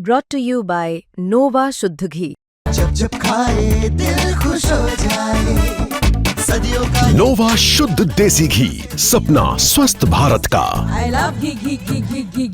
brought to you by Nova शुद्ध घी। जब जब खाए दिल खुश हो जाए, सदियों का नोवा शुद्ध देसी घी, सपना स्वस्थ भारत का। I love घी।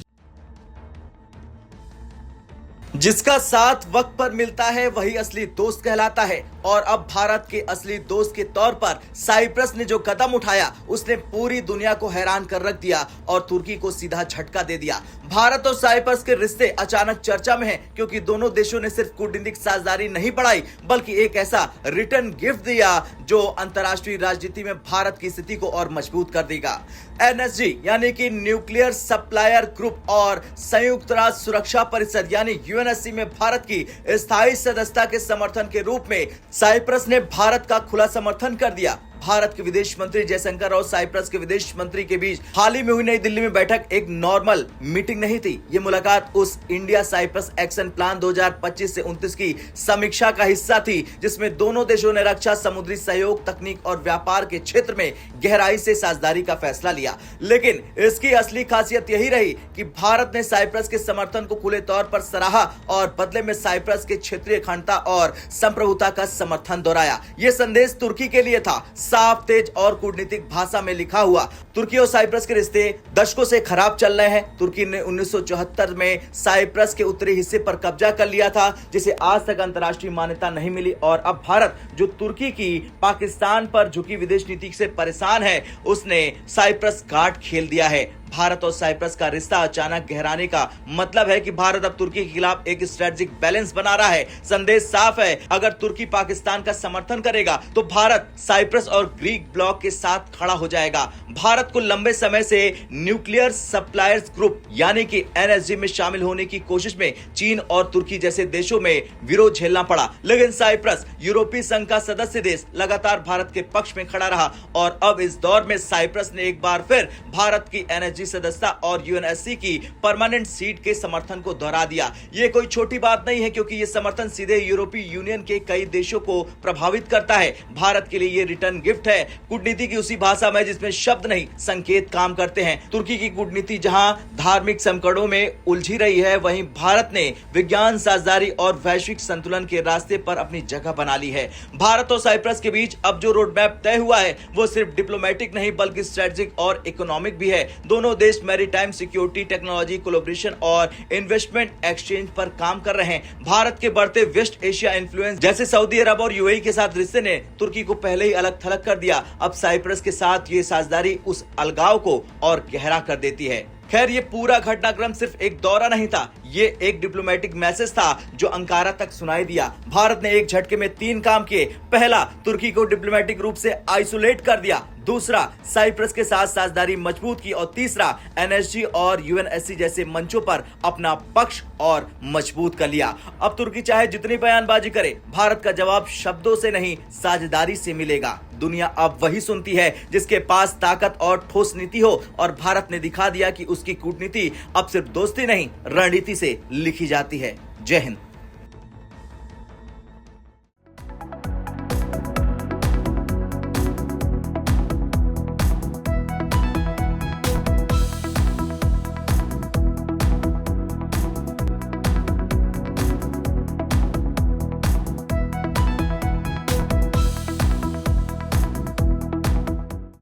जिसका साथ वक्त पर मिलता है वही असली दोस्त कहलाता है। और अब भारत के असली दोस्त के तौर पर साइप्रस ने जो कदम उठाया उसने पूरी दुनिया को हैरान कर रख दिया और तुर्की को सीधा झटका दे दिया। भारत और साइप्रस के रिश्ते अचानक चर्चा में हैं क्योंकि दोनों देशों ने सिर्फ कूटनीतिक साझेदारी नहीं बढ़ाई बल्कि एक ऐसा रिटर्न गिफ्ट दिया जो अंतर्राष्ट्रीय राजनीति में भारत की स्थिति को और मजबूत कर देगा। एनएसजी यानी कि न्यूक्लियर सप्लायर ग्रुप और संयुक्त राष्ट्र सुरक्षा परिषद यानी यूएनएससी में भारत की स्थायी सदस्यता के समर्थन के रूप में साइप्रस ने भारत का खुला समर्थन कर दिया। भारत के विदेश मंत्री जयशंकर और साइप्रस के विदेश मंत्री के बीच हाल ही में हुई नई दिल्ली में बैठक एक नॉर्मल मीटिंग नहीं थी। ये मुलाकात उस इंडिया साइप्रस एक्शन प्लान 2025 से 29 की समीक्षा का हिस्सा थी जिसमें दोनों देशों ने रक्षा, समुद्री सहयोग, तकनीक और व्यापार के क्षेत्र में गहराई से साझेदारी का फैसला लिया। लेकिन इसकी असली खासियत यही रही कि भारत ने साइप्रस के समर्थन को खुले तौर पर सराहा और बदले में साइप्रस के क्षेत्रीय अखंडता और संप्रभुता का समर्थन दोहराया। यह संदेश तुर्की के लिए था, साफ, तेज और कूटनीतिक भाषा में लिखा हुआ। तुर्की और साइप्रस के रिश्ते दशकों से खराब चल रहे हैं। तुर्की ने 1974 में साइप्रस के उत्तरी हिस्से पर कब्जा कर लिया था जिसे आज तक अंतर्राष्ट्रीय मान्यता नहीं मिली और अब भारत जो तुर्की की पाकिस्तान पर झुकी विदेश नीति से परेशान है उसने साइप्रस कार्ड खेल दिया है। भारत और साइप्रस का रिश्ता अचानक गहराने का मतलब है कि भारत अब तुर्की के खिलाफ एक स्ट्रेटेजिक बैलेंस बना रहा है। संदेश साफ है, अगर तुर्की पाकिस्तान का समर्थन करेगा तो भारत साइप्रस और ग्रीक ब्लॉक के साथ खड़ा हो जाएगा। भारत को लंबे समय से न्यूक्लियर सप्लायर्स ग्रुप यानी कि एनएसजी में शामिल होने की कोशिश में चीन और तुर्की जैसे देशों में विरोध झेलना पड़ा, लेकिन साइप्रस यूरोपीय संघ का सदस्य देश लगातार भारत के पक्ष में खड़ा रहा और अब इस दौर में साइप्रस ने एक बार फिर भारत की एनएसजी सदस्यता और यूएनएससी की परमानेंट सीट के समर्थन को दोहरा दिया। यह कोई छोटी बात नहीं है क्योंकि यह समर्थन सीधे यूरोपीय यूनियन के कई देशों को प्रभावित करता है। भारत के लिए यह रिटर्न गिफ्ट है, कूटनीति की उसी भाषा में जिसमें शब्द नहीं संकेत काम करते हैं। तुर्की की कूटनीति जहां धार्मिक संकटों में उलझी रही है वहीं भारत ने विज्ञान, साझेदारी और वैश्विक संतुलन के रास्ते पर अपनी जगह बना ली है। भारत और साइप्रस के बीच अब जो रोड मैप तय हुआ है वो सिर्फ डिप्लोमेटिक नहीं बल्कि स्ट्रेटेजिक और इकोनॉमिक भी है। दोनों देश मैरीटाइम सिक्योरिटी, टेक्नोलॉजी, कोलैबोरेशन और इन्वेस्टमेंट एक्सचेंज पर काम कर रहे हैं। भारत के बढ़ते वेस्ट एशिया इन्फ्लुएंस जैसे सऊदी अरब और यूएई के साथ रिश्ते ने तुर्की को पहले ही अलग थलग कर दिया। अब साइप्रस के साथ ये साझेदारी उस अलगाव को और गहरा कर देती है। खैर, ये पूरा घटनाक्रम सिर्फ एक दौरा नहीं था, ये एक डिप्लोमेटिक मैसेज था जो अंकारा तक सुनाई दिया। भारत ने एक झटके में 3 काम किए। पहला, तुर्की को डिप्लोमेटिक रूप से आइसोलेट कर दिया। दूसरा, साइप्रस के साथ साझेदारी मजबूत की और तीसरा, एनएसजी और यूएनएससी जैसे मंचों पर अपना पक्ष और मजबूत कर लिया। अब तुर्की चाहे जितनी बयानबाजी करे, भारत का जवाब शब्दों से नहीं साझेदारी से मिलेगा। दुनिया अब वही सुनती है जिसके पास ताकत और ठोस नीति हो और भारत ने दिखा दिया कि उसकी कूटनीति अब सिर्फ दोस्ती नहीं रणनीति से लिखी जाती है। जय हिंद।